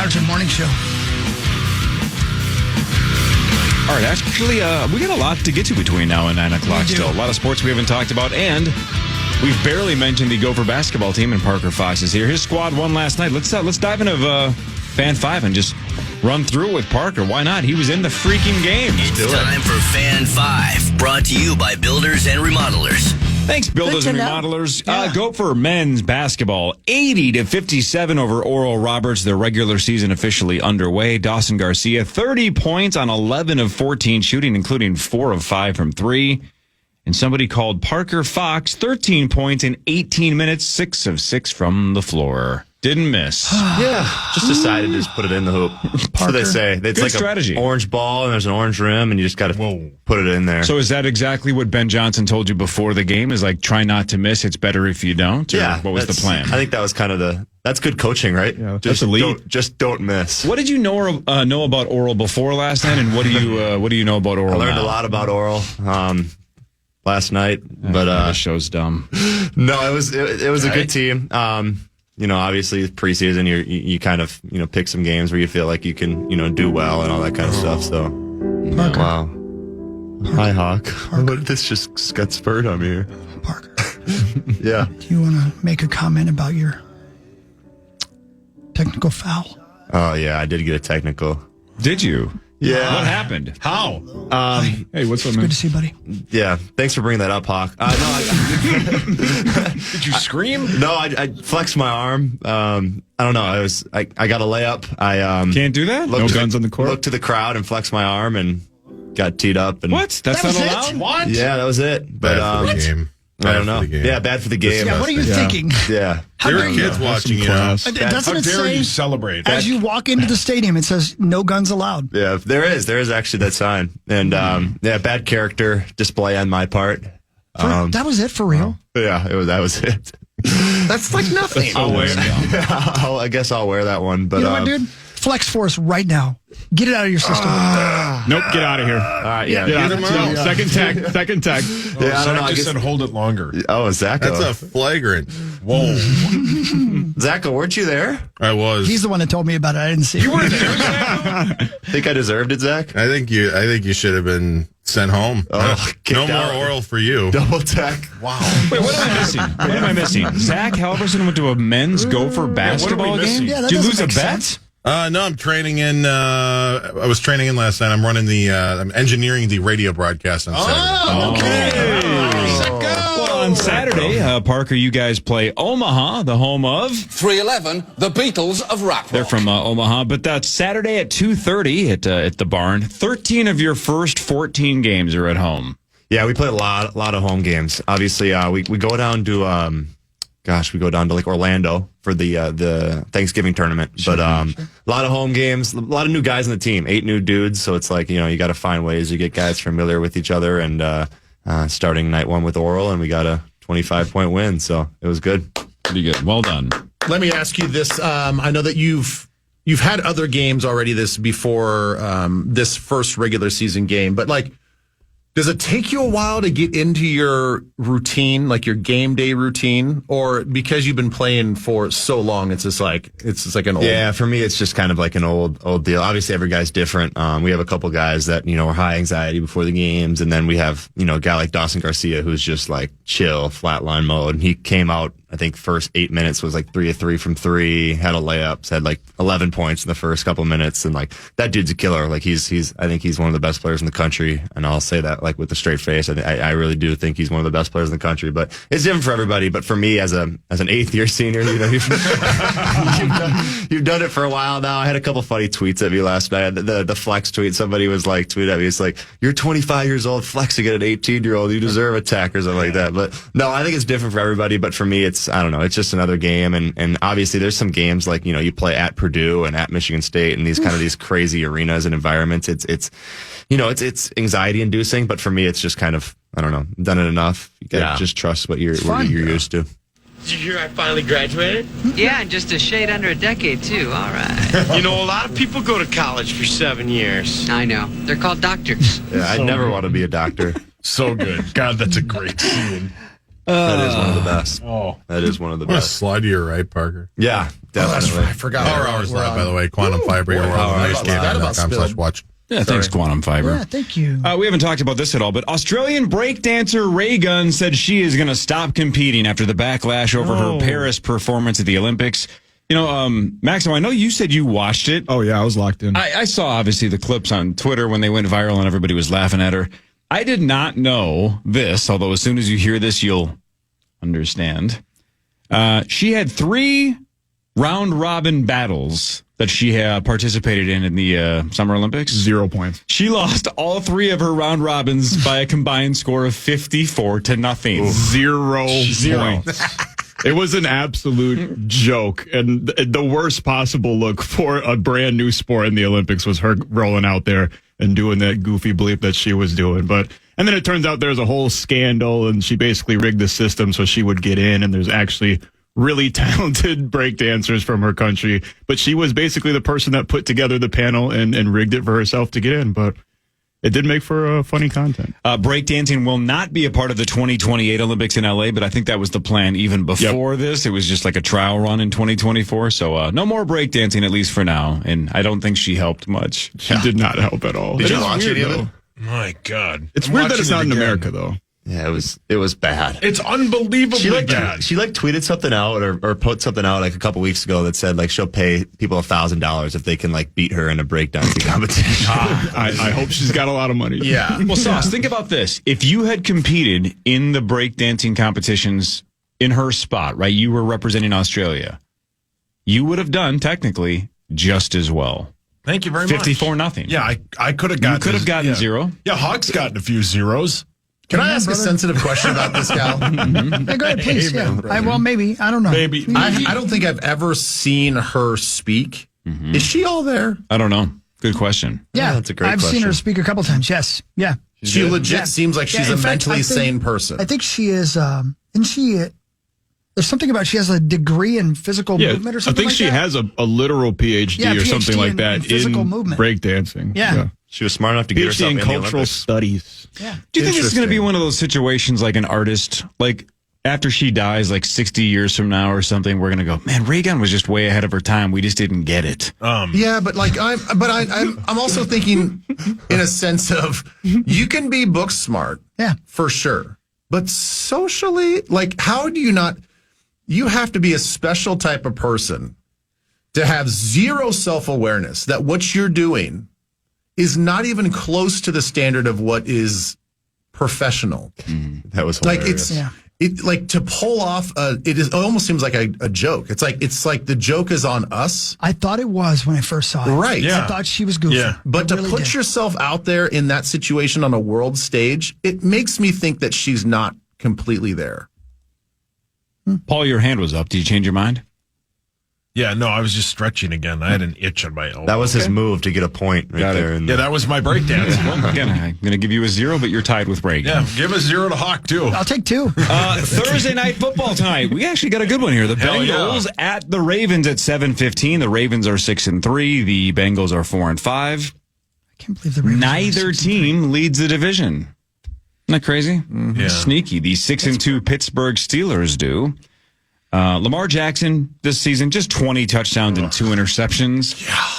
Saturday morning show. All right, actually, we got a lot to get to between now and 9 o'clock still. A lot of sports we haven't talked about, and we've barely mentioned the Gopher basketball team, and Parker Fox is here. His squad won last night. Let's dive into Fan 5 and just run through it with Parker. Why not? He was in the freaking game. It's time for Fan 5, brought to you by Builders and Remodelers. Thanks, Builders and Remodelers. Gopher men's basketball, 80-57 over Oral Roberts. Their regular season officially underway. Dawson Garcia, 30 points on 11 of 14 shooting, including 4 of 5 from 3. And somebody called Parker Fox, 13 points in 18 minutes, 6 of 6 from the floor. Didn't miss. Just decided to just put it in the hoop. That's what they say. It's Good like strategy. an orange ball, and there's an orange rim, and you just got to put it in there. So is that exactly what Ben Johnson told you before the game? Is like, try not to miss. It's better if you don't? Or what was the plan? I think that was kind of that's good coaching, right? Yeah, that's the lead. Don't miss. What did you know about Oral before last night, and what do you know about Oral I learned now? a lot about Oral last night, but the show's dumb. No, it was a good team. Obviously preseason, you kind of pick some games where you feel like you can do well and all that kind of stuff. So, Parker. wow. Hi, Hawk. What, this just got spurred on me here. Parker, Yeah. do you want to make a comment about your technical foul? Oh yeah, I did get a technical. Did you? Yeah. What happened? How? Hey, what's up, It's man? good to see you, buddy. Yeah. Thanks for bringing that up, Hawk. Did you scream? No, I flexed my arm. I don't know. I got a layup. I Can't do that? No guns on the court? Looked to the crowd and flexed my arm and got teed up. And What? That's That not was it? allowed? What? Yeah, that was it. But Bad for the game. I don't Bad know. for the game. Yeah, bad for the game. Yeah, what are you thinking? Yeah. How There dare were you? kids watching, Doesn't How it dare say you celebrate? as you walk into the stadium, it says no guns allowed? Yeah, there is actually that sign. And bad character display on my part. That was it for real? Yeah, that was it. That's like nothing. I'll wear I guess I'll wear that one. But You know what, dude? Flex for us right now. Get it out of your system. Nope, get out of here. all right, yeah. Get out. Get him out. Second tag. Yeah, I don't know. I Zach just guess, said hold it longer. oh, Zach. That's a flagrant. Whoa. Zach, weren't you there? I was. He's the one that told me about it. I didn't see it. Think I deserved it, Zach? I think you should have been sent home. Oh, no kicked out. more Oral for you. Double tech. Wow. Wait, what am I missing? Zach Halverson went to a men's Gopher basketball missing? game? Yeah, that Did you doesn't lose a make bet? sense. No, I'm training in. I was training in last night. I'm running I'm engineering the radio broadcast on Saturday. Well, on Saturday, Parker, you guys play Omaha, the home of. 311, the Beatles of rap rock. They're from Omaha, but that's Saturday at 2:30 at the barn. 13 of your first 14 games are at home. Yeah, we play a lot of home games. Obviously, we go down to we go down to like Orlando for the Thanksgiving tournament. But a lot of home games, a lot of new guys on the team, 8 new dudes. So it's like, you got to find ways to get guys familiar with each other. And starting night 1 with Oral, and we got a 25-point win. So it was good. Pretty good. Well done. Let me ask you this. I know that you've had other games already before this first regular season game, but like, does it take you a while to get into your routine, like your game day routine, or because you've been playing for so long, it's just like an old? Yeah, for me, it's just kind of like an old deal. Obviously, every guy's different. We have a couple guys that, are high anxiety before the games. And then we have, a guy like Dawson Garcia, who's just like chill, flatline mode. He came out, I think, first 8 minutes was like 3 of 3 from 3, had a layup, had like 11 points in the first couple minutes. And like, that dude's a killer. Like I think he's one of the best players in the country. And I'll say that like with a straight face. I really do think he's one of the best players in the country, but it's different for everybody. But for me, as an 8th year senior, you've done it for a while now. I had a couple funny tweets at me last night. The flex tweet, somebody was like, tweeted at me, it's like, you're 25 years old flexing at an 18-year-old. You deserve a tech or something like that. But no, I think it's different for everybody. But for me, I don't know. It's just another game. And obviously there's some games like, you play at Purdue and at Michigan State and these crazy arenas and environments. It's anxiety inducing, but for me, it's just kind of, I don't know, done it enough. You gotta just trust what you're used to. Did you hear I finally graduated? Yeah, in just a shade under a decade, too. All right. A lot of people go to college for 7 years. I know. They're called doctors. Yeah, I'd never want to be a doctor. So good. God, that's a great scene. That is one of the best. Oh. That is one of the What a best. slide to your right, Parker. Yeah. Definitely. I forgot. Power Hours Live, by the way. Quantum Fiber. KFAN.com/watch. Yeah, thanks, Quantum Fiber. Yeah, thank you. We haven't talked about this at all, but Australian breakdancer Ray Gunn said she is going to stop competing after the backlash over her Paris performance at the Olympics. You know, Maximo, I know you said you watched it. Oh, yeah, I was locked in. I saw, obviously, the clips on Twitter when they went viral and everybody was laughing at her. I did not know this, although as soon as you hear this, you'll understand. She had 3 round-robin battles that she participated in the Summer Olympics. 0 points. She lost all 3 of her round robins by a combined score of 54-0. 0 points. It was an absolute joke. And the worst possible look for a brand new sport in the Olympics was her rolling out there and doing that goofy bleep that she was doing. And then it turns out there's a whole scandal, and she basically rigged the system so she would get in, and there's actually really talented breakdancers from her country. But she was basically the person that put together the panel and rigged it for herself to get in. But it did make for funny content. Breakdancing will not be a part of the 2028 Olympics in LA, but I think that was the plan even before this. It was just like a trial run in 2024. So no more breakdancing, at least for now. And I don't think she helped much. She did not help at all. Did you watch any of it? My God. It's weird that it's not in America, though. Yeah, it was bad. It's unbelievably bad. She tweeted something out or put something out like a couple weeks ago that said like she'll pay people $1,000 if they can like beat her in a breakdancing competition. I hope she's got a lot of money. Yeah. Well, Sauce, think about this. If you had competed in the breakdancing competitions in her spot, right? You were representing Australia. You would have done technically just as well. Thank you very much. 54-0. Yeah, I could have gotten. You could have gotten 0. Yeah, Hawk's gotten a few zeros. Can I ask a sensitive question about this gal? Hey, go ahead, please. Amen, Yeah. Well, maybe. I don't know. Maybe. I don't think I've ever seen her speak. Is she all there? I don't know. Good question. Yeah, that's a great I've seen question. her speak a couple times. Yes. Yeah. She legit Yeah. seems like she's Yeah, a in fact, mentally I think- sane person. I think she is. Isn't she? There's something about she has a degree in physical movement or I something think like she that. has a literal PhD Yeah, or something PhD like in that physical movement. breakdancing. Yeah. She was smart enough to get PhD herself in in the cultural Olympics. studies. Yeah. Do you think this is going to be Interesting. one of those situations like an artist, like after she dies, like 60 years from now or something, we're going to go, man, Reagan was just way ahead of her time. We just didn't get it. Yeah, but like I'm also thinking in a sense of you can be book smart, Yeah. for sure, but socially, like how do you not? You have to be a special type of person to have zero self-awareness that what you're doing is not even close to the standard of what is professional. That was Like hilarious. it like to pull off it almost seems like a joke. It's like the joke is on us. I thought it was when I first saw it. Right. I thought she was goofy. Yeah. But I to really put did. yourself out there in that situation on a world stage, it makes me think that she's not completely there. Paul, your hand was up. Did you change your mind? Yeah, no, I was just stretching again. I had an itch on my elbow. That was his move to get a point right Got it. there. Yeah, that was my breakdance. Well, again, I'm going to give you a 0, but you're tied with break. Yeah, give a 0 to Hawk, too. I'll take 2. Thursday night football tonight. We actually got a good one here. The Hell yeah. Bengals at the Ravens at 7:15. The Ravens are 6-3. The Bengals are 4-5. I can't believe the Ravens are Neither 6-3. team leads the division. Isn't that crazy? Yeah. Sneaky. The 6-2 Pittsburgh Steelers do. Lamar Jackson this season, just 20 touchdowns and 2 interceptions.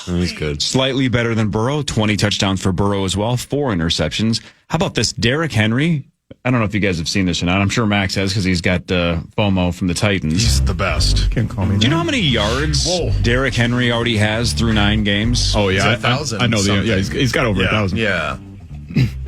He's good. Slightly better than Burrow. 20 touchdowns for Burrow as well. 4 interceptions. How about this? Derrick Henry. I don't know if you guys have seen this or not. I'm sure Max has because he's got FOMO from the Titans. He's the best. Can't call me Do you know how many yards Derrick Henry already has through 9 games? Oh, yeah. It's 1,000 I know. something. Yeah, he's got over 1,000. Yeah.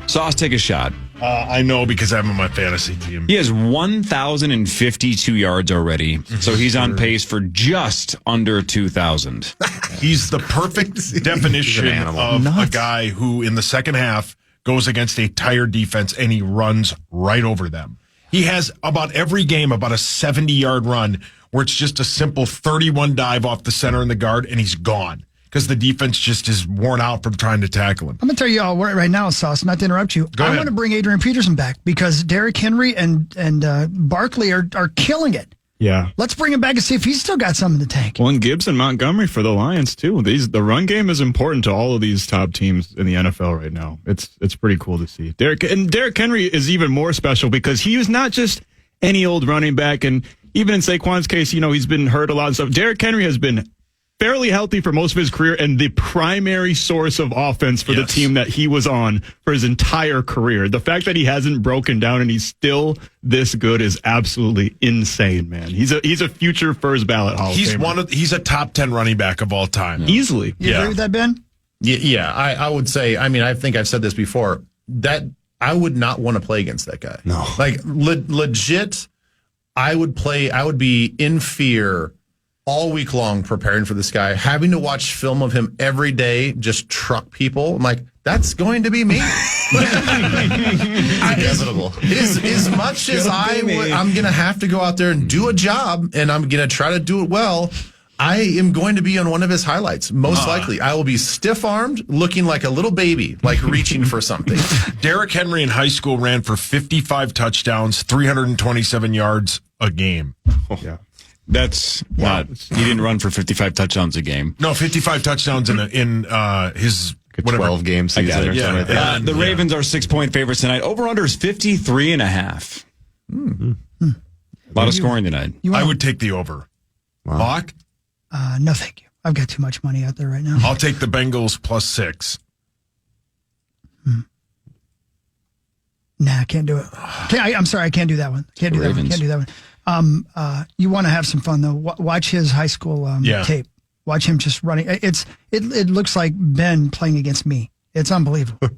Sauce, take a shot. I know because I'm on my fantasy team. He has 1,052 yards already, so he's on pace for just under 2,000. He's the perfect definition of a guy who, in the second half, goes against a tired defense and he runs right over them. He has about every game about a 70-yard run where it's just a simple 31 dive off the center and the guard, and he's gone because the defense just is worn out from trying to tackle him. I'm going to tell you all right now, Sauce, not to interrupt you. Go I ahead. want to bring Adrian Peterson back because Derrick Henry and Barkley are killing it. Yeah. Let's bring him back and see if he's still got some in the tank. Well, and Gibbs and Montgomery for the Lions, too. The run game is important to all of these top teams in the NFL right now. It's pretty cool to see. Derrick Henry is even more special because he was not just any old running back. And, even in Saquon's case, he's been hurt a lot and stuff. Derrick Henry has been fairly healthy for most of his career and the primary source of offense for the team that he was on for his entire career. The fact that he hasn't broken down and he's still this good is absolutely insane, man. He's a future first ballot Hall of Famer. He's a top 10 running back of all time. Easily. You agree with that, Ben? Yeah, I would say, I think I've said this before, that I would not want to play against that guy. No. Like, legit, I would be in fear all week long preparing for this guy, having to watch film of him every day, just truck people. I'm like, that's going to be me. Inevitable. As much as I'm going to have to go out there and do a job, and I'm going to try to do it well, I am going to be on one of his highlights. Most likely. I will be stiff-armed, looking like a little baby, like reaching for something. Derrick Henry in high school ran for 55 touchdowns, 327 yards a game. Yeah. That's not. He didn't run for 55 touchdowns a game. No, 55 touchdowns in his 12-game season. I got it. Or something like that. The Ravens are 6-point favorites tonight. Over/under is 53.5. A lot of scoring tonight. I would take the over. Wow. Bach? No, thank you. I've got too much money out there right now. I'll take the Bengals +6. Nah, I can't do it. I'm sorry, I can't do that one. Can't do that one. You want to have some fun though? Watch his high school tape. Watch him just running. It looks like Ben playing against me. It's unbelievable.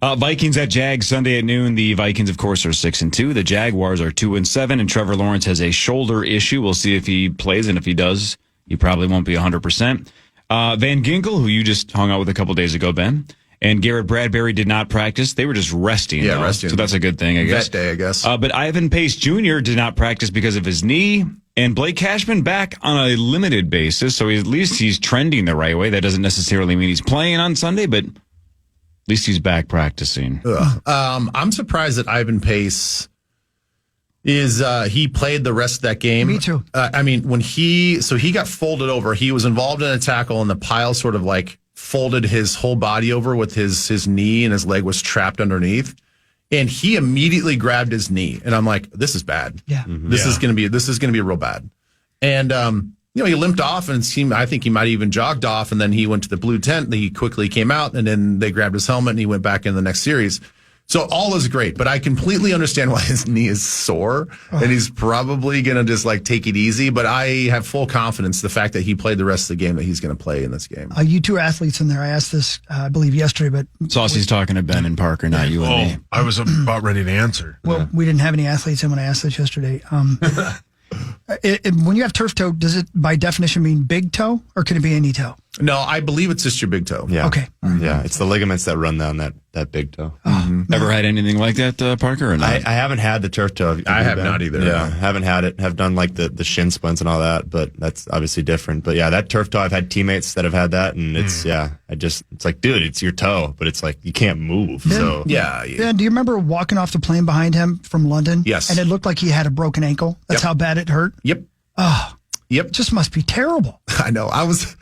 Vikings at Jags Sunday at noon. The Vikings, of course, are 6-2. The Jaguars are 2-7, and Trevor Lawrence has a shoulder issue. We'll see if he plays, and if he does, he probably won't be 100%. Van Ginkel, who you just hung out with a couple days ago, Ben, and Garrett Bradbury did not practice. They were just resting. Yeah, resting. So that's a good thing, I guess. That day, I guess. But Ivan Pace Jr. did not practice because of his knee. And Blake Cashman back on a limited basis. So at least he's trending the right way. That doesn't necessarily mean he's playing on Sunday, but at least he's back practicing. I'm surprised that Ivan Pace he played the rest of that game. Me too. When he got folded over, he was involved in a tackle and the pile sort of like folded his whole body over with his knee and his leg was trapped underneath. And he immediately grabbed his knee. And I'm like, this is bad. Yeah. This is going to be real bad. And, he limped off and I think he might have even jogged off. And then he went to the blue tent. He quickly came out and then they grabbed his helmet and he went back in the next series. So all is great, but I completely understand why his knee is sore and he's probably going to just like take it easy. But I have full confidence the fact that he played the rest of the game that he's going to play in this game. You two athletes in there. I asked this, I believe, yesterday, but Saucy's talking to Ben and Parker, not you and me. I was about ready to answer. Well, we didn't have any athletes in when I asked this yesterday. When you have turf toe, does it by definition mean big toe or can it be any toe? No, I believe it's just your big toe. Yeah. Okay. Yeah, it's the ligaments that run down that big toe. Ever had anything like that, Parker? Or not? I haven't had the turf toe. I have not either. Yeah, haven't had it. Have done like the shin splints and all that, but that's obviously different. But yeah, that turf toe, I've had teammates that have had that, and it's like, dude, it's your toe, but it's like you can't move. Ben, so Yeah. Ben, do you remember walking off the plane behind him from London? Yes. And it looked like he had a broken ankle. That's how bad it hurt. Yep. Oh, Yep. it just must be terrible. I know. I was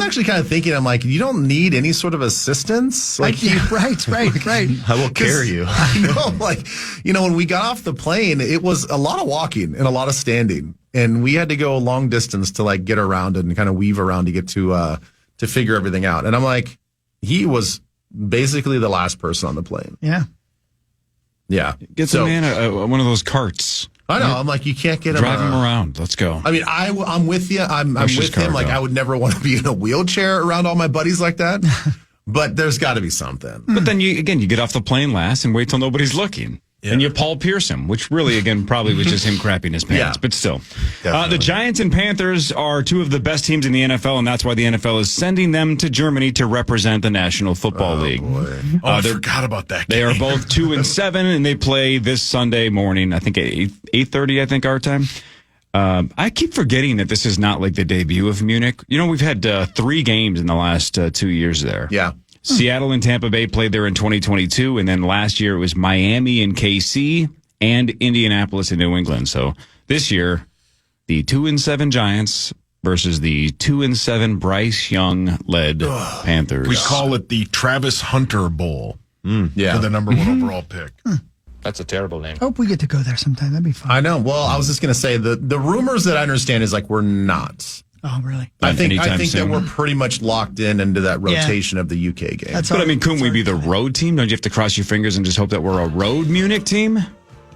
actually kind of thinking, I'm like, you don't need any sort of assistance. Like, right. I will carry you. I know, when we got off the plane, it was a lot of walking and a lot of standing, and we had to go a long distance to like get around and kind of weave around to get to figure everything out. And I'm like, he was basically the last person on the plane. Yeah. Yeah. Get the man one of those carts. I know. I'm like, you can't get him. Drive him around. Let's go. I mean, I'm with you. I'm with him. Like, I would never want to be in a wheelchair around all my buddies like that. But there's got to be something. But then you get off the plane last and wait till nobody's looking. Yeah. And you Paul Pierce him, which really, again, probably was just him crapping his pants. Yeah. But still. The Giants and Panthers are two of the best teams in the NFL, and that's why the NFL is sending them to Germany to represent the National Football League. I forgot about that game. They are both 2-7, and they play this Sunday morning, I think at 8:30, I think, our time. I keep forgetting that this is not like the debut of Munich. We've had 3 games in the last 2 years there. Yeah. Seattle and Tampa Bay played there in 2022, and then last year it was Miami and KC and Indianapolis and New England. So this year, the 2-7 Giants versus the 2-7 Bryce Young-led Panthers. We call it the Travis Hunter Bowl for the number 1 overall pick. That's a terrible name. I hope we get to go there sometime. That'd be fun. I know. Well, I was just going to say the rumors that I understand is like we're not. Oh, really? I think that we're pretty much locked into that rotation of the UK game. But I mean, couldn't we be the road team? Don't you have to cross your fingers and just hope that we're a road Munich team?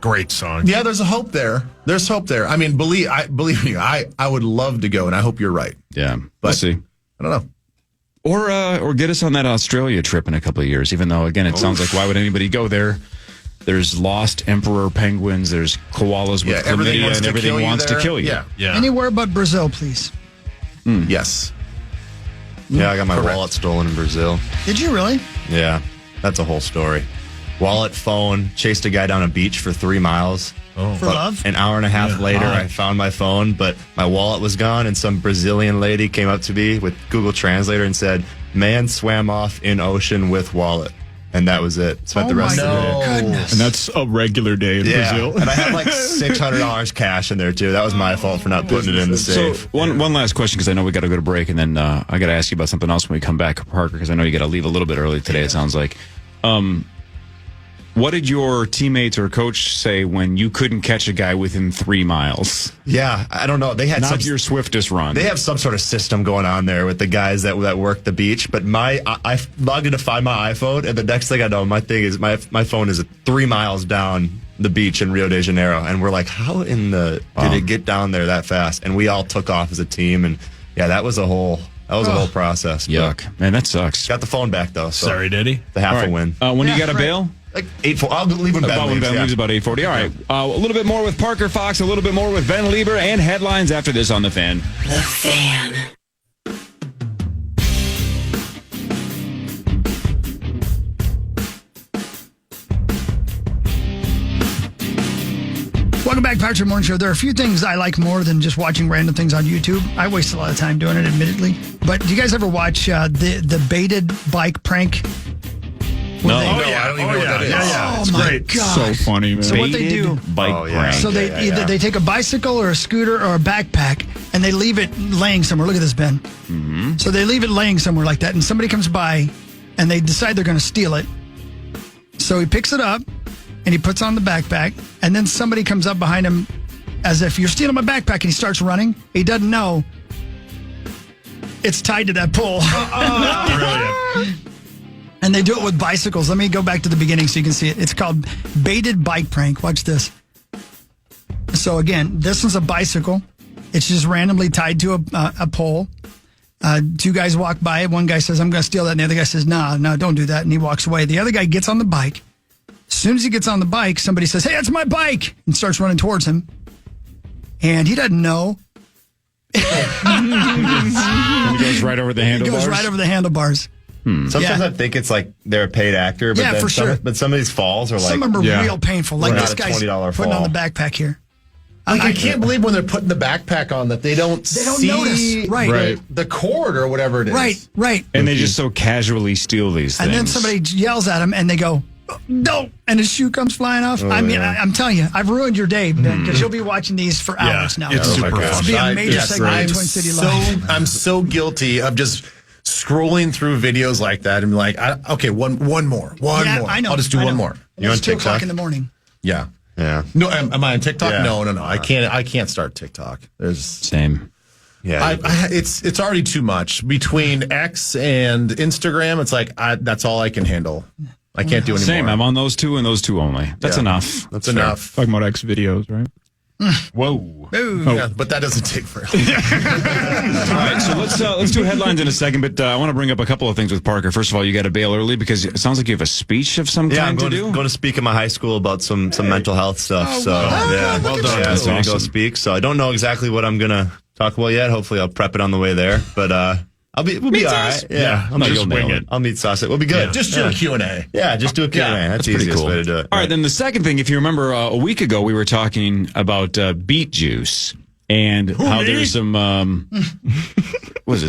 Great song. Yeah, there's a hope there. There's hope there. I mean, believe me, I would love to go, and I hope you're right. Yeah, we'll see. I don't know. Or get us on that Australia trip in a couple of years, even though, again, it sounds like why would anybody go there? There's lost emperor penguins, there's koalas with chlamydia, and everything wants to kill you. Yeah. Anywhere but Brazil, please. Yes. Yeah, I got my wallet stolen in Brazil. Did you really? Yeah, that's a whole story. Wallet, phone, chased a guy down a beach for 3 miles. For love? An hour and a half later, I found my phone, but my wallet was gone, and some Brazilian lady came up to me with Google Translator and said, "Man swam off in ocean with wallet." And that was it. Spent the rest of the day. Goodness. And that's a regular day in Brazil. And I had like $600 cash in there, too. That was my fault for not putting it in the safe. So one last question, because I know we got to go to break, and then I got to ask you about something else when we come back, Parker, because I know you got to leave a little bit early today, it sounds like. What did your teammates or coach say when you couldn't catch a guy within 3 miles? Yeah, I don't know. They had Not your swiftest run. They have some sort of system going on there with the guys that work the beach. But I logged in to find my iPhone, and the next thing I know, my thing is my phone is 3 miles down the beach in Rio de Janeiro, and we're like, how in the did it get down there that fast? And we all took off as a team, and yeah, that was a whole process. Yuck, man, that sucks. Got the phone back though. So sorry, Diddy. The half a win. When do you got to bail? Like 8:40. I'll leave when Ben leaves. Leaves about 8:40. All right. A little bit more with Parker Fox, a little bit more with Ben Lieber, and headlines after this on The Fan. The Fan. Welcome back, Patrick Morning Show. There are a few things I like more than just watching random things on YouTube. I waste a lot of time doing it, admittedly. But do you guys ever watch the baited bike prank? No. I don't even know what that is. Yeah. Oh It's my great. gosh. So funny, man. So what they do? Bike prank. So either they take a bicycle or a scooter or a backpack and they leave it laying somewhere. Look at this, Ben. Mm-hmm. So they leave it laying somewhere like that, and somebody comes by and they decide they're going to steal it. So he picks it up and he puts on the backpack, and then somebody comes up behind him as if you're stealing my backpack, and he starts running. He doesn't know it's tied to that pole. Brilliant. And they do it with bicycles. Let me go back to the beginning so you can see it. It's called baited bike prank. Watch this. So again, this one's a bicycle. It's just randomly tied to a pole. Two guys walk by. One guy says, "I'm going to steal that." And the other guy says, no, don't do that. And he walks away. The other guy gets on the bike. As soon as he gets on the bike, somebody says, "Hey, that's my bike," and starts running towards him. And he doesn't know. He goes right over the handlebars. Sometimes I think it's like they're a paid actor, but for sure. But some of these falls are like some of them are real painful. Like this guy's $20 putting fall. on the backpack here. I can't believe when they're putting the backpack on that they don't see notice. Right. the cord or whatever it is. Right. And they just so casually steal these things. And then somebody yells at him, and they go, "No!" And his shoe comes flying off. I'm telling you, I've ruined your day, Ben, because you'll be watching these for hours now. It's super fun. It'll be a major segment of Twin City Live. I'm so guilty of just scrolling through videos like that and be like, okay, one more. I know. I'll just do one more. You on It's 2 o'clock TikTok? in the morning. Yeah. Yeah. No, am I on TikTok? Yeah. No. I can't start TikTok. Same. Yeah. It's already too much between X and Instagram. It's like that's all I can handle. I can't do anymore. Same. I'm on those two and those two only. That's enough. That's enough. Talking about X videos, right? Whoa. Yeah, but that doesn't take forever. All right, so let's do headlines in a second, but I want to bring up a couple of things with Parker. First of all, you got to bail early because it sounds like you have a speech of some kind I'm to do. going to speak in my high school about some mental health stuff. Well done. Yeah, so I'm going to go Awesome. speak. So I don't know exactly what I'm going to talk about yet. Hopefully I'll prep it on the way there, but we'll be all right. Yeah, No, you'll nail it. I'll meet Sauce. We'll be good. Just do a Q&A. Yeah, just do a Q&A. That's the pretty easiest cool. way to do it. All right, then the second thing, if you remember a week ago, we were talking about beet juice and how there's some,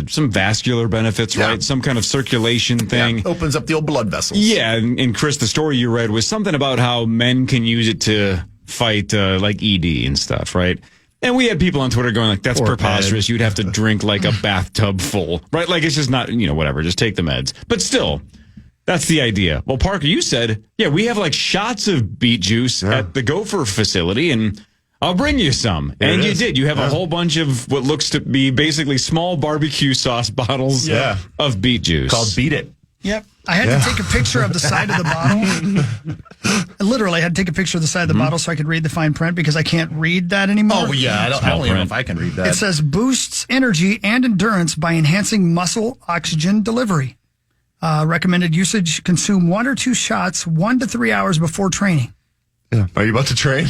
some vascular benefits, right? Some kind of circulation thing. Yeah, opens up the old blood vessels. Yeah, and Chris, the story you read was something about how men can use it to fight like ED and stuff, right? And we had people on Twitter going like, that's preposterous. You'd have to drink like a bathtub full, right? Like it's just not, whatever. Just take the meds. But still, That's the idea. Well, Parker, you said, we have like shots of beet juice at the Gopher facility, and I'll bring you some. And you did. You have a whole bunch of what looks to be basically small barbecue sauce bottles of beet juice. Called Beat It. Yep. I had to take a picture of the side of the bottle. Literally, I had to take a picture of the side of the bottle so I could read the fine print because I can't read that anymore. Oh, yeah. I don't even know if I can read that. It says boosts energy and endurance by enhancing muscle oxygen delivery. Recommended usage, consume 1 or 2 shots 1 to 3 hours before training. Yeah. Are you about to train?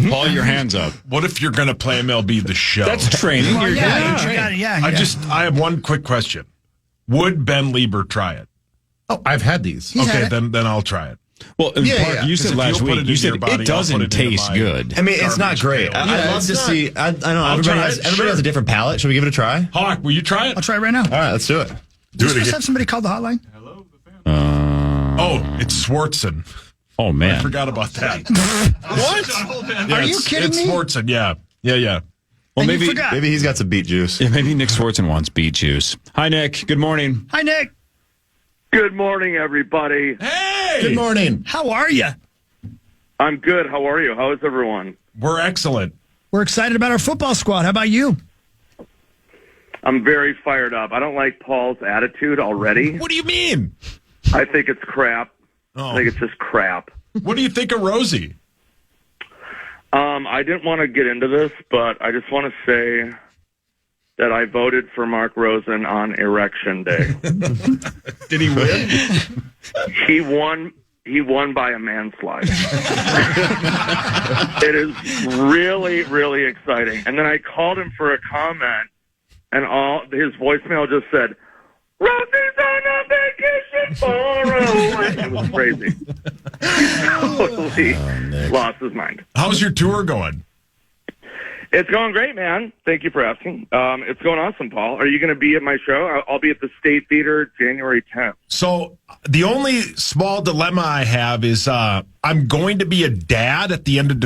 Paul, your hands up. What if you're going to play MLB The Show? That's training. Well, you got it, I have one quick question. Would Ben Lieber try it? Oh, I've had these. Then I'll try it. Well, you said last week, you said it doesn't taste good. I mean, it's not great. I'd love to see. I know everybody has a different palate. Should we give it a try? Hawk, will you try it? I'll try it right now. All right, let's do it. Do it again. Have somebody call the hotline? It's Swardson. Oh, man. I forgot about that. What? Are you kidding me? It's Swardson, yeah. Well, maybe he's got some beet juice. Yeah, maybe Nick Swardson wants beet juice. Hi, Nick. Good morning. Hi, Nick. Good morning, everybody. Hey! Good morning. How are you? I'm good. How are you? How is everyone? We're excellent. We're excited about our football squad. How about you? I'm very fired up. I don't like Paul's attitude already. What do you mean? I think it's crap. Oh. I think it's just crap. What do you think of Rosie? I didn't want to get into this, but I just want to say that I voted for Mark Rosen on Erection Day. Did he win? He won. He won by a manslide. It is really, really exciting. And then I called him for a comment, and his voicemail just said, "Rosie's on a vacation far away." It was crazy. He totally lost his mind. How's your tour going? It's going great, man. Thank you for asking. It's going awesome, Paul. Are you going to be at my show? I'll be at the State Theater January 10th. So the only small dilemma I have is I'm going to be a dad at the end of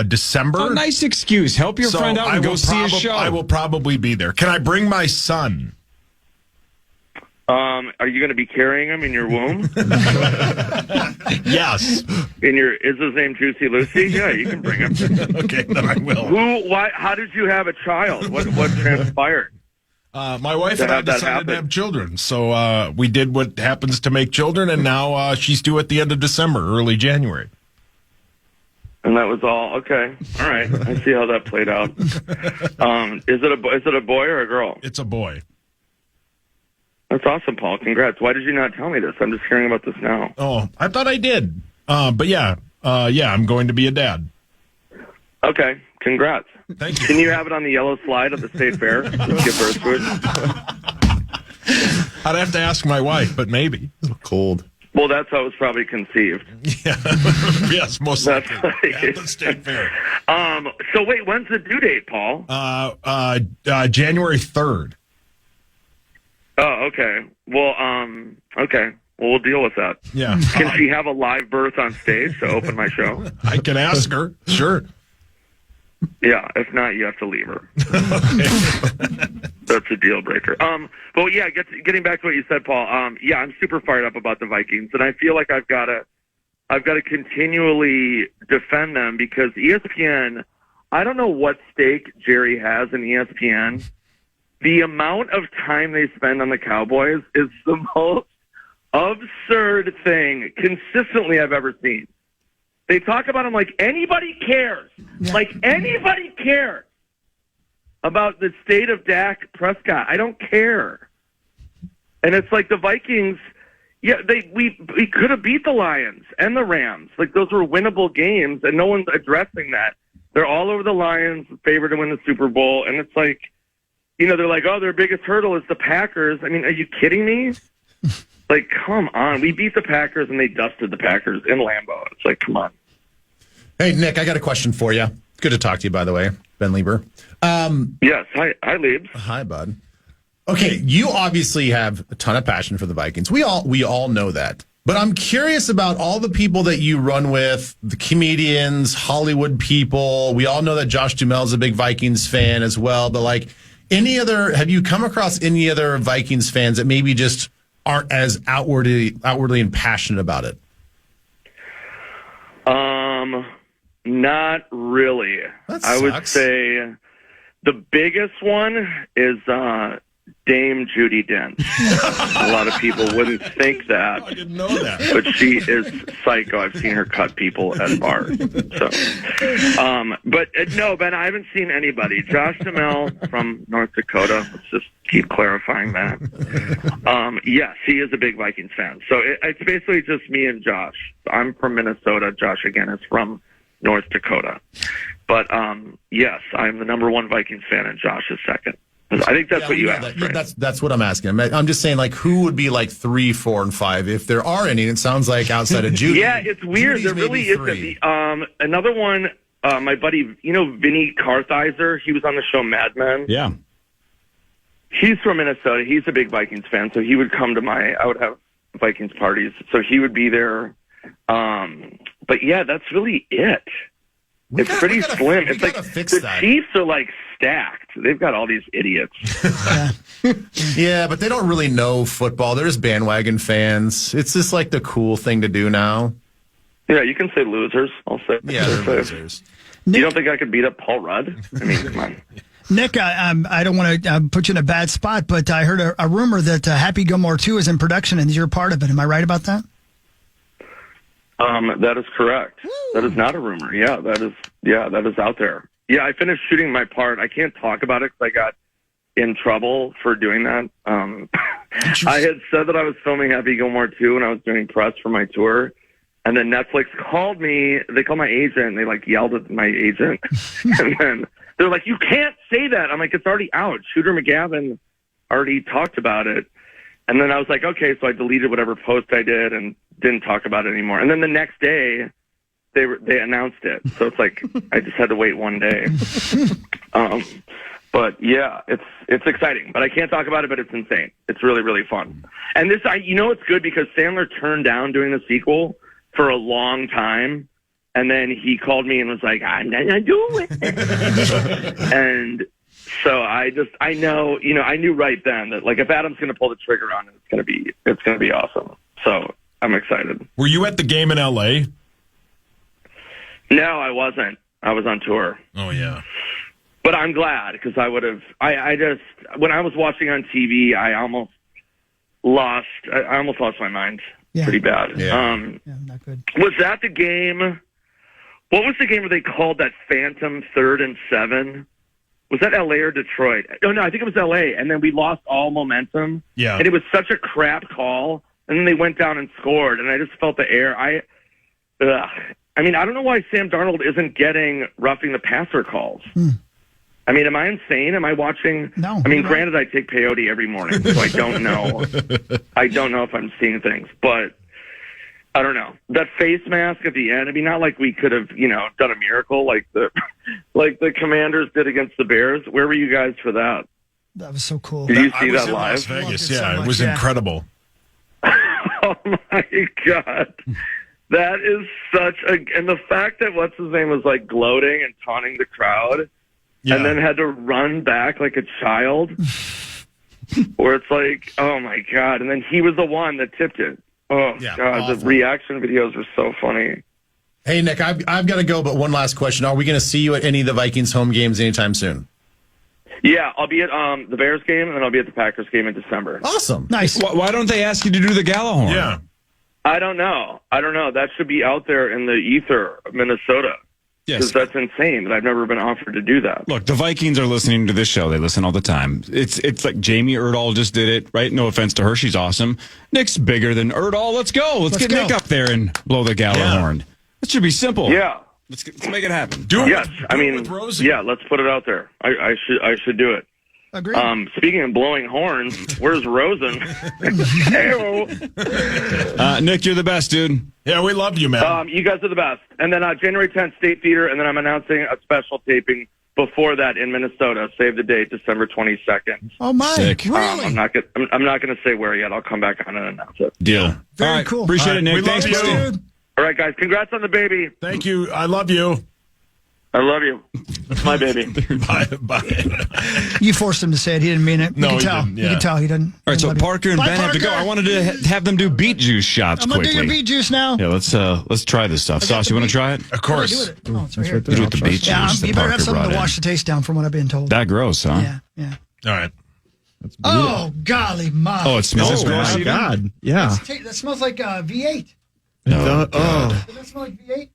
December. Oh, nice excuse. Help your friend out and go see a show. I will probably be there. Can I bring my son? Are you going to be carrying him in your womb? Yes. Is his name Juicy Lucy? Yeah, you can bring him. Okay, then I will. Why? How did you have a child? What transpired? My wife and I decided to have children, so we did what happens to make children, and now she's due at the end of December, early January. And that was all. Okay, all right. I see how that played out. Is it a boy or a girl? It's a boy. That's awesome, Paul. Congrats. Why did you not tell me this? I'm just hearing about this now. Oh, I thought I did. But yeah, I'm going to be a dad. Okay, congrats. Thank you. Can you have it on the yellow slide at the state fair? Just give birth to it. I'd have to ask my wife, but maybe. It's cold. Well, that's how it was probably conceived. Yeah. Yes, most likely. At the state fair. So wait, when's the due date, Paul? January 3rd. Oh, okay. Well, okay. Well, we'll deal with that. Yeah. Can she have a live birth on stage to open my show? I can ask her. Sure. Yeah. If not, you have to leave her. That's a deal breaker. But yeah, getting back to what you said, Paul. Yeah, I'm super fired up about the Vikings, and I feel like I've got to continually defend them because ESPN. I don't know what stake Jerry has in ESPN. The amount of time they spend on the Cowboys is the most absurd thing consistently I've ever seen. They talk about them like anybody cares. Yeah. Like anybody cares about the state of Dak Prescott. I don't care. And it's like the Vikings, we could have beat the Lions and the Rams. Like those were winnable games, and no one's addressing that. They're all over the Lions, favored to win the Super Bowl, and it's like, they're like, oh, their biggest hurdle is the Packers. I mean, are you kidding me? Like, come on. We beat the Packers, and they dusted the Packers in Lambeau. It's like, come on. Hey, Nick, I got a question for you. Good to talk to you, by the way, Ben Lieber. Yes. Hi, Liebs. Hi, bud. Okay, you obviously have a ton of passion for the Vikings. We all know that. But I'm curious about all the people that you run with, the comedians, Hollywood people. We all know that Josh Duhamel's a big Vikings fan as well. But, have you come across any other Vikings fans that maybe just aren't as outwardly and passionate about it? Not really. I would say the biggest one is Dame Judi Dench. A lot of people wouldn't think that. I didn't know that. But she is psycho. I've seen her cut people at bars. So, but no, Ben, I haven't seen anybody. Josh Duhamel from North Dakota. Let's just keep clarifying that. Yes, he is a big Vikings fan. So it's basically just me and Josh. I'm from Minnesota. Josh, again, is from North Dakota. But yes, I'm the number one Vikings fan, and Josh is second. I think that's what you asked. Right? That's what I'm asking. I'm just saying, like, who would be like 3, 4, and 5 if there are any? And it sounds like outside of Judy. Yeah, it's weird. There really isn't. Another one, my buddy, Vinny Kartheiser. He was on the show Mad Men. Yeah. He's from Minnesota. He's a big Vikings fan, so he would come to I would have Vikings parties, so he would be there. But yeah, that's really it. It's pretty slim. It's like the Chiefs are like stacked. They've got all these idiots. Yeah, but they don't really know football. They're just bandwagon fans. It's just like the cool thing to do now. Yeah, you can say losers. I'll say. Yeah, they're losers. You don't think I could beat up Paul Rudd? I mean, come on. Nick, I don't want to put you in a bad spot, but I heard a rumor that Happy Gilmore 2 is in production and you're part of it. Am I right about that? That is correct. Woo. That is not a rumor. Yeah, that is out there. Yeah, I finished shooting my part. I can't talk about it because I got in trouble for doing that. I had said that I was filming Happy Gilmore 2 when I was doing press for my tour. And then Netflix called me. They called my agent. And they yelled at my agent. And then they're like, "You can't say that." I'm like, "It's already out. Shooter McGavin already talked about it." And then I was like, okay, so I deleted whatever post I did and didn't talk about it anymore. And then the next day, they announced it. So it's like I just had to wait one day. But yeah, it's exciting. But I can't talk about it. But it's insane. It's really, really fun. And this, it's good because Sandler turned down doing the sequel for a long time, and then he called me and was like, "I'm gonna do it." And so I know, I knew right then that if Adam's going to pull the trigger on it, it's going to be awesome. So I'm excited. Were you at the game in LA? No, I wasn't. I was on tour. Oh yeah. But I'm glad because I would have, when I was watching on TV, I almost lost my mind pretty bad. Yeah. Not good. Was that the game? What was the game where they called that Phantom 3rd and 7? Was that L.A. or Detroit? Oh, no, I think it was L.A., and then we lost all momentum. Yeah. And it was such a crap call, and then they went down and scored, and I just felt the air. I don't know why Sam Darnold isn't getting roughing the passer calls. I mean, am I insane? Am I watching? No. I mean, granted, I take peyote every morning, so I don't know. I don't know if I'm seeing things, but I don't know. That face mask at the end, not like we could have, done a miracle like the Commanders did against the Bears. Where were you guys for that? That was so cool. Did you see that in live? Las Vegas, it was incredible. Oh my God. That is and the fact that what's his name was gloating and taunting the crowd and then had to run back like a child where it's like, oh my God. And then he was the one that tipped it. Oh, yeah, God, awful. The reaction videos were so funny. Hey, Nick, I've got to go, but one last question. Are we going to see you at any of the Vikings home games anytime soon? Yeah, I'll be at the Bears game, and then I'll be at the Packers game in December. Awesome. Nice. Why don't they ask you to do the Gallahorn? Yeah. I don't know. That should be out there in the ether of Minnesota. Because that's insane that I've never been offered to do that. Look, the Vikings are listening to this show. They listen all the time. It's like Jamie Erdahl just did it, right? No offense to her. She's awesome. Nick's bigger than Erdahl. Let's go. Let's get Nick up there and blow the Gallahorn. It should be simple. Yeah. Let's make it happen. With Rosen. Yeah, let's put it out there. I should do it. Agreed. Speaking of blowing horns, where's Rosen? Nick, you're the best, dude. Yeah, we love you, man. You guys are the best. And then January 10th, State Theater, and then I'm announcing a special taping before that in Minnesota. Save the date, December 22nd. Oh my! Sick. Really? I'm not gonna say where yet. I'll come back on and announce it. Deal. Very cool. Appreciate it, Nick. We Thanks, love you. buddy. All right, guys. Congrats on the baby. Thank you. I love you. I love you. It's my baby. Bye. You forced him to say it. He didn't mean it. No, you can tell. didn't. Yeah. You can tell he didn't. All right, so Parker and Bye, Ben have to go. Parker. I wanted to have them do beet juice shots I'm gonna quickly. do your beet juice now. Yeah, let's try this stuff. Sauce, you want to try it? Of course. Do it. Oh, it's right here. Do it with the beet juice. Yeah, that you better Parker have something brought to in. wash the taste down from what I've been told. That gross, huh? Yeah. All right. Oh, golly, my. Oh, it smells gross. my God. Yeah. That smells like V8. No, Does that smell like V8?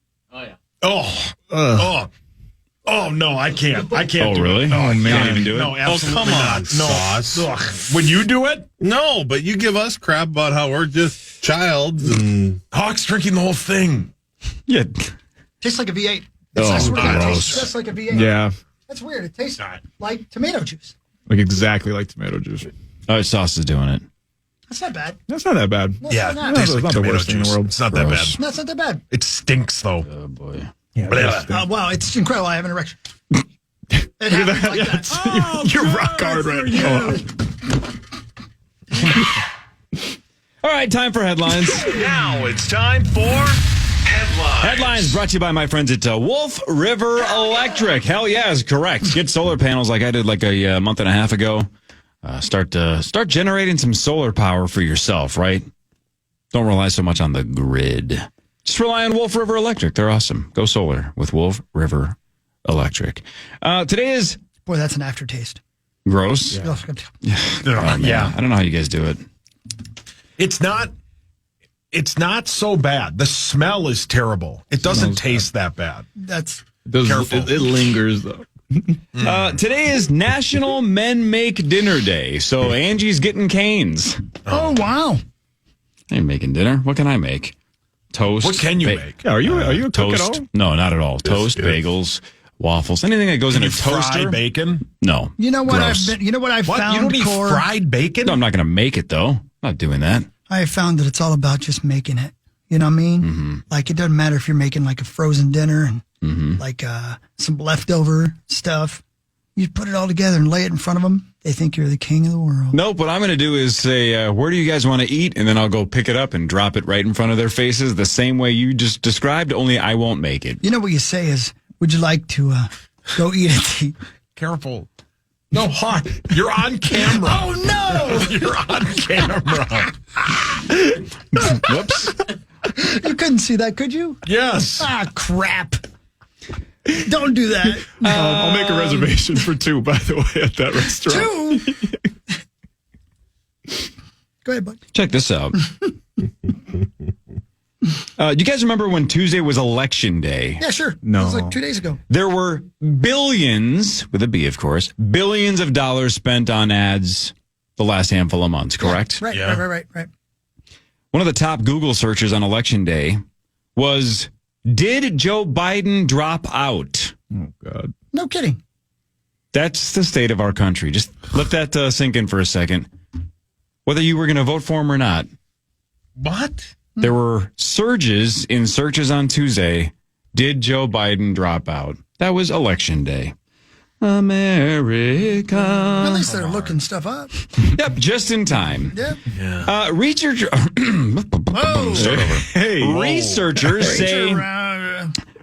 Oh no, I can't. I can't. Oh, really? No, I Can't can't even do it? No, absolutely come on, not. No. Sauce. Ugh. When you do it, No, but you give us crap about how we're just childs and Hawk's drinking the whole thing. Yeah. Tastes like a V8. Oh, I swear to God, it gross. tastes just like a V8. Yeah. That's weird. It tastes like tomato juice. Like exactly like tomato juice. All right, Sauce is doing it. That's not bad. That's not that bad. No, Yeah, it's not. it tastes It's like not the tomato worst thing in the juice. world. It's not that Gross. bad. No, it's not that bad. It stinks though. Oh boy. Yeah. Wow, it's incredible. I have an erection. It happens like that. Oh, You're rock hard right now. All right, time for headlines. Now it's time for headlines. Headlines brought to you by my friends at Wolf River Electric. Hell yeah is correct. Get solar panels like I did like a month and a half ago. Start generating some solar power for yourself, right? Don't rely so much on the grid. Just rely on Wolf River Electric. They're awesome. Go solar with Wolf River Electric. Today is... Boy, that's an aftertaste. Gross. Yeah. Yeah. I don't know how you guys do it. It's not so bad. The smell is terrible. It doesn't taste that bad. That's Careful. It lingers though. Today is National Men Make Dinner Day, so Angie's getting canes. Oh, wow. I ain't making dinner. What can I make? Toast. What can you make? Yeah, are you a cook at Toast. all? No, not at all. Toast, good. bagels, waffles, anything that goes in a toaster. Fry bacon? No. You know what Gross. I've What? found, You don't eat Core? fried bacon? No, I'm not going to make it though. I'm not doing that. I have found that it's all about just making it. You know what I mean? Mm-hmm. Like, it doesn't matter if you're making like a frozen dinner and Mm-hmm. like some leftover stuff. You put it all together and lay it in front of them. They think you're the king of the world. Nope. What I'm going to do is say, where do you guys want to eat? And then I'll go pick it up and drop it right in front of their faces the same way you just described, only I won't make it. You know what you say is, would you like to go eat at the... Careful. No, Hawk. You're on camera. Oh, no! You're on camera. Whoops. You couldn't see that, could you? Yes. Ah, crap. Don't do that. I'll make a reservation for 2, by the way, at that restaurant. 2? Go ahead, bud. Check this out. Do you guys remember when Tuesday was election day? Yeah, sure. No. It was like 2 days ago. There were billions, with a B, of course, billions of dollars spent on ads the last handful of months, correct? Right. One of the top Google searches on election day was, did Joe Biden drop out? Oh, God. No kidding. That's the state of our country. Just let that sink in for a second. Whether you were going to vote for him or not. What? There were surges in searches on Tuesday. Did Joe Biden drop out? That was election day. America. At least they're looking stuff up. Yep, just in time. Yep.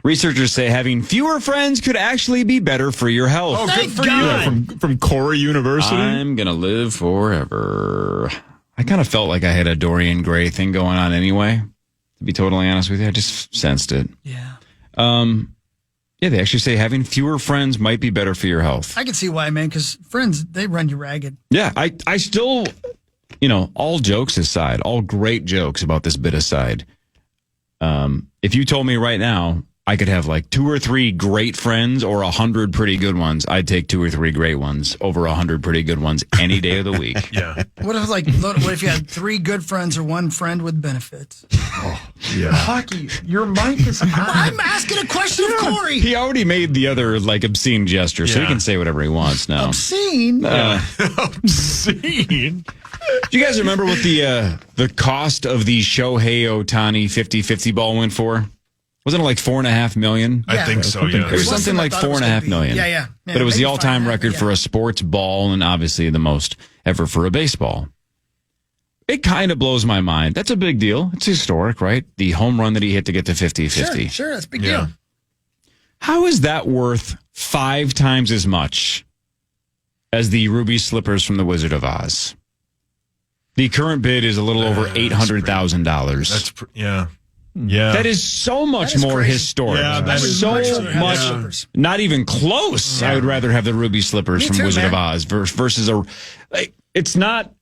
Researchers say having fewer friends could actually be better for your health. Oh, Thank good for God. you. From Corey University? I'm gonna live forever. I kind of felt like I had a Dorian Gray thing going on anyway. To be totally honest with you, I just sensed it. Yeah. Yeah, they actually say having fewer friends might be better for your health. I can see why, man, because friends, they run you ragged. Yeah, I still, all jokes aside, all great jokes about this bit aside, if you told me right now I could have like 2 or 3 great friends or 100 pretty good ones, I'd take 2 or 3 great ones over 100 pretty good ones any day of the week. Yeah. What if you had 3 good friends or 1 friend with benefits? Yeah. Hockey, your mic is hot. I'm asking a question of Corey. He already made the other obscene gesture, so he can say whatever he wants now. Obscene? Obscene. Do you guys remember what the cost of the Shohei Ohtani 50-50 ball went for? Wasn't it like $4.5 million? I think so, yeah. It was something like $4.5 million. Yeah. But it was the all-time record for a. a sports ball and obviously the most ever for a baseball. It kind of blows my mind. That's a big deal. It's historic, right? The home run that he hit to get to 50-50. Sure, that's a big deal. How is that worth 5 times as much as the ruby slippers from the Wizard of Oz. The current bid is a little over $800,000. Yeah. That is so much more crazy. historic. Yeah, that is so much. much. Not even close. I would rather have the ruby slippers from Wizard of Oz versus it's not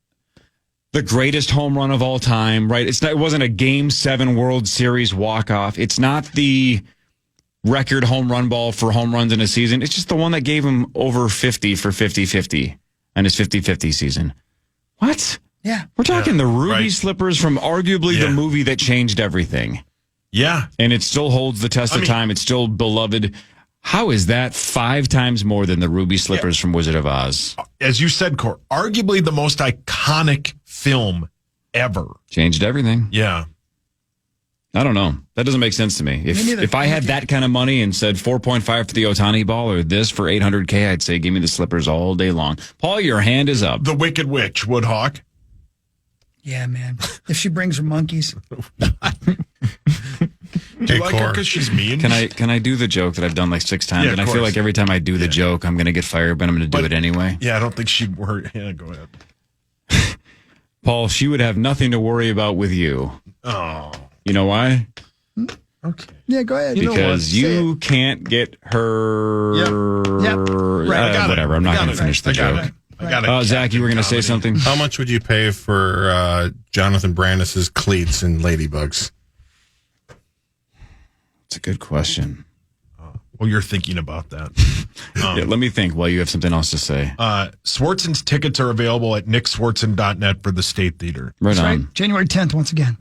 the greatest home run of all time, right? It wasn't a Game 7 World Series walk-off. It's not the record home run ball for home runs in a season. It's just the one that gave him over 50 for 50-50 in his 50-50 season. What? Yeah. We're talking the ruby slippers from arguably the movie that changed everything. Yeah. And it still holds the test of time. It's still beloved. How is that 5 times more than the ruby slippers from Wizard of Oz? As you said, Cor, arguably the most iconic film ever. Changed everything. Yeah. I don't know. That doesn't make sense to me. If I had that kind of money and said 4.5 for the Ohtani ball or this for $800K, I'd say give me the slippers all day long. Paul, your hand is up. The Wicked Witch, Woodhawk. Yeah, man. If she brings her monkeys. Do you like her because she's mean? Can I do the joke that I've done like 6 times? And I feel like every time I do the joke, I'm going to get fired, but I'm going to do it anyway. Yeah, I don't think she'd worry. Yeah, go ahead. Paul, she would have nothing to worry about with you. Oh. You know why? Okay. Yeah, go ahead. Because you can't get her. Yep. Right. Whatever. I'm not going to finish the joke. Zach, you were going to say something? How much would you pay for Jonathan Brandis's cleats and Ladybugs? It's a good question. Well, you're thinking about that. Let me think while you have something else to say. Swartson's tickets are available at nickswartson.net for the State Theater. Right on. January 10th, once again.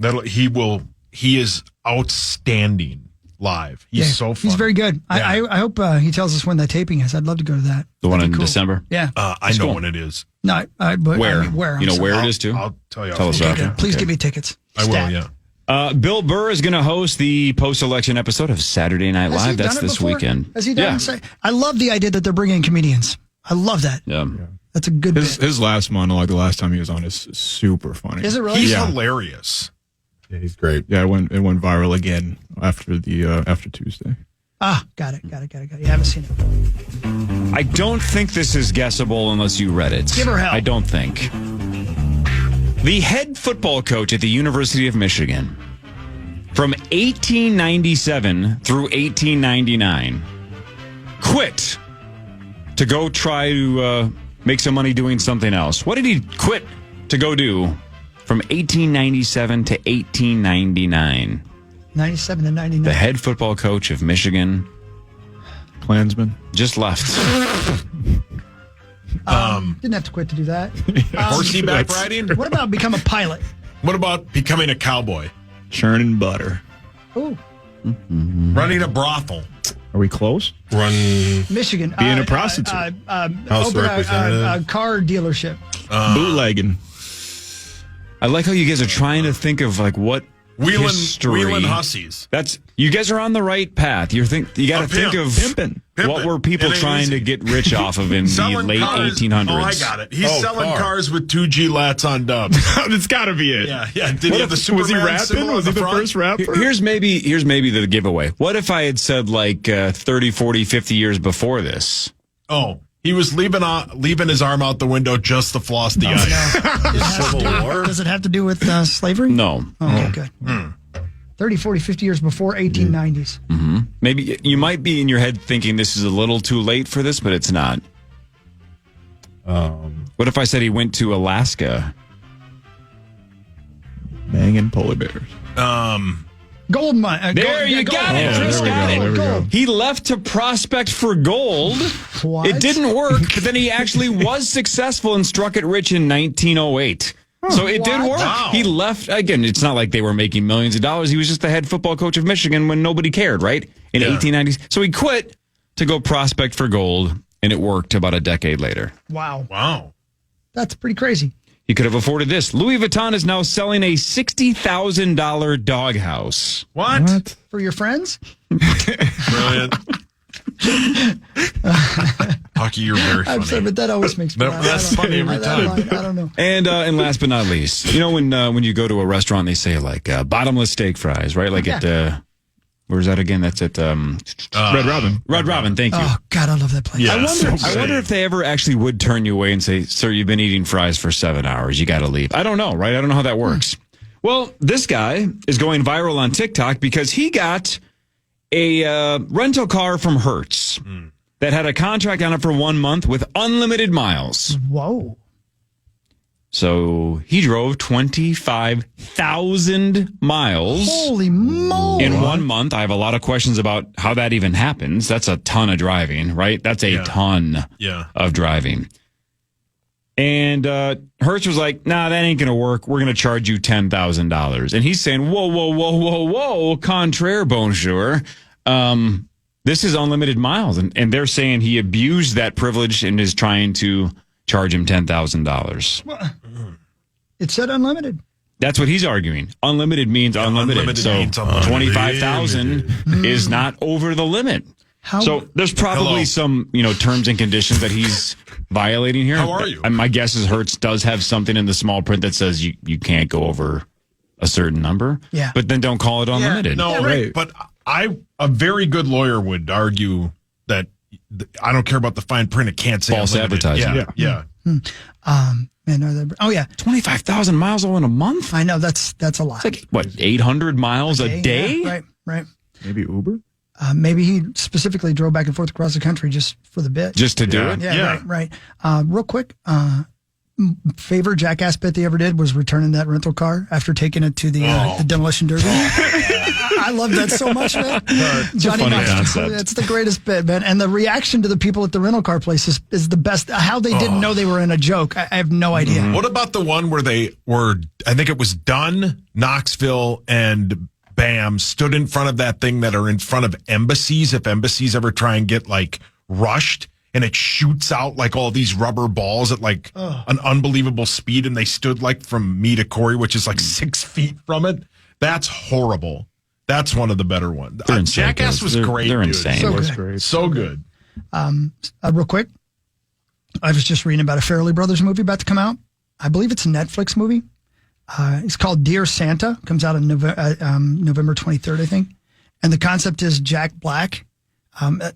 He is outstanding live. He's so fun. He's very good. Yeah. I hope he tells us when that taping is. I'd love to go to that. The one in December? Yeah. I know when it is. No, but where? Where? You know where it is too? I'll tell you. Tell us after. Please give me tickets. I will, yeah. Bill Burr is going to host the post-election episode of Saturday Night Live. That's this weekend. Has he done it? I love the idea that they're bringing in comedians. I love that. Yeah. That's a good bit. His last monologue, the last time he was on, is super funny. Is it really? He's hilarious. Yeah, he's great. Yeah, it went viral again after Tuesday. Got it. You haven't seen it. I don't think this is guessable unless you read it. Give her hell. I don't think. The head football coach at the University of Michigan from 1897 through 1899 quit to go try to make some money doing something else. What did he quit to go do from 1897 to 1899? 97 to 99. The head football coach of Michigan. Klansman. Just left. Didn't have to quit to do that. Horseback riding? What about become a pilot? What about becoming a cowboy? Churning butter. Ooh. Running a brothel. Are we close? Run Michigan. Being a prostitute. House open representative. a car dealership. Bootlegging. I like how you guys are trying to think of like what Wheeling Hussies. That's you guys are on the right path. You got to think of pimping. What were people trying to get rich off of in the late 1800s? Oh, I got it. He's selling cars with 2G lats on dubs. That's got to be it. Yeah. Did he have the Superman was he rapping? Was he the first rapper? Here's maybe the giveaway. What if I had said like 30, 40, 50 years before this? Oh, he was leaving his arm out the window just to floss the ice. Civil War? Does it have to do with slavery? No. Oh, okay. 30, 40, 50 years before 1890s. Mm-hmm. Maybe you might be in your head thinking this is a little too late for this, but it's not. What if I said he went to Alaska? Banging polar bears. Gold mine. There you got it. Chris got it. There we go. He left to prospect for gold. What? It didn't work, but then he actually was successful and struck it rich in 1908. So it did work. Wow. He left. Again, it's not like they were making millions of dollars. He was just the head football coach of Michigan when nobody cared, right? In 1890s. So he quit to go prospect for gold, and it worked about a decade later. Wow. That's pretty crazy. He could have afforded this. Louis Vuitton is now selling a $60,000 doghouse. What? For your friends? Brilliant. Hockey, you're very funny. I'm sorry, but that always makes me laugh. That's funny every time. I don't know. And last but not least, you know when you go to a restaurant, they say like bottomless steak fries, right? Like at Where's that again? That's at Red Robin. Red Robin, thank you. Oh, God, I love that place. Yeah, I wonder if they ever actually would turn you away and say, sir, you've been eating fries for 7 hours. You got to leave. I don't know, right? I don't know how that works. Well, this guy is going viral on TikTok because he got a rental car from Hertz that had a contract on it for 1 month with unlimited miles. Whoa. So he drove 25,000 miles. Holy moly. In 1 month. I have a lot of questions about how that even happens. That's a ton of driving, right? That's a ton of driving. And Hertz was like, nah, that ain't going to work. We're going to charge you $10,000. And he's saying, whoa, contraire, bonjour. This is unlimited miles. And they're saying he abused that privilege and is trying to charge him $10,000. Well, it said unlimited. That's what he's arguing. Unlimited means unlimited. So 25,000 is not over the limit. So there's probably some, terms and conditions that he's violating here. How are you? My guess is Hertz does have something in the small print that says you can't go over a certain number. Yeah. But then don't call it unlimited. No, right. But a very good lawyer would argue that I don't care about the fine print. It can't say false unlimited. advertising. Yeah. Man, 25,000 miles in a month? I know that's a lot. It's like, 800 miles a day? Yeah, right. Maybe Uber? Maybe he specifically drove back and forth across the country just for the bit. Just to do it? Yeah. Right. Real quick, favorite jackass bit they ever did was returning that rental car after taking it to the demolition derby. I love that so much, man. Johnny funny concept. It's the greatest bit, man. And the reaction to the people at the rental car place is the best. How they didn't know they were in a joke, I have no idea. What about the one where they were, I think it was Dunn, Knoxville, and Bam stood in front of that thing that are in front of embassies, if embassies ever try and get rushed, and it shoots out all these rubber balls at an unbelievable speed, and they stood from me to Corey, which is 6 feet from it. That's horrible. That's one of the better ones. Jackass was great. They're insane. So good. Real quick, I was just reading about a Farrelly Brothers movie about to come out. I believe it's a Netflix movie. It's called Dear Santa. Comes out on November 23rd, I think. And the concept is Jack Black.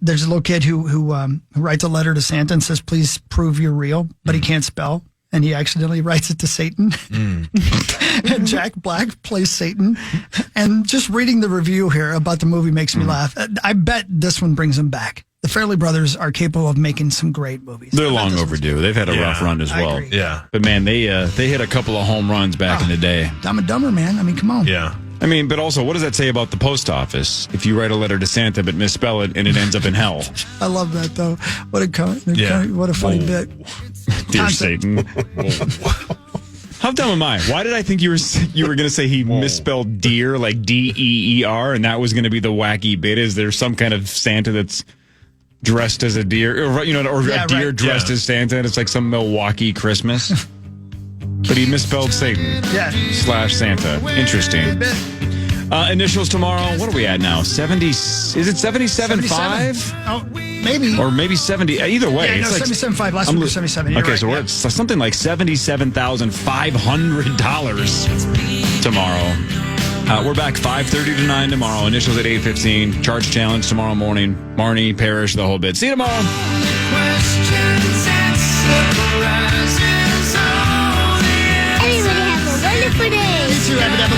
There's a little kid who writes a letter to Santa and says, please prove you're real, but he can't spell. And he accidentally writes it to Satan. And Jack Black plays Satan. And just reading the review here about the movie makes me laugh. I bet this one brings him back. The Farrelly Brothers are capable of making some great movies. They're long overdue. They've had a rough run as well. Yeah. But man, they hit a couple of home runs back in the day. Dumb and Dumber, man. I mean, come on. Yeah. I mean, but also, what does that say about the post office? If you write a letter to Santa but misspell it and it ends up in hell. I love that, though. What a funny bit. Dear Satan. How dumb am I? Why did I think you were going to say he misspelled deer, like DEER, and that was going to be the wacky bit? Is there some kind of Santa that's dressed as a deer, or a deer dressed as Santa, and it's like some Milwaukee Christmas? But he misspelled Satan. / Santa. Interesting. Initials tomorrow. What are we at now? 70. Is it 77.5? Oh, maybe. Or maybe 70. Either way. Yeah, no, 77.5. Last week was 77. Okay, so it's something like $77,500 tomorrow. We're back 5:30 to 9 tomorrow. Initials at 8:15. Charge challenge tomorrow morning. Marnie, Parrish, the whole bit. See you tomorrow. Everybody have a wonderful day. You too. Have a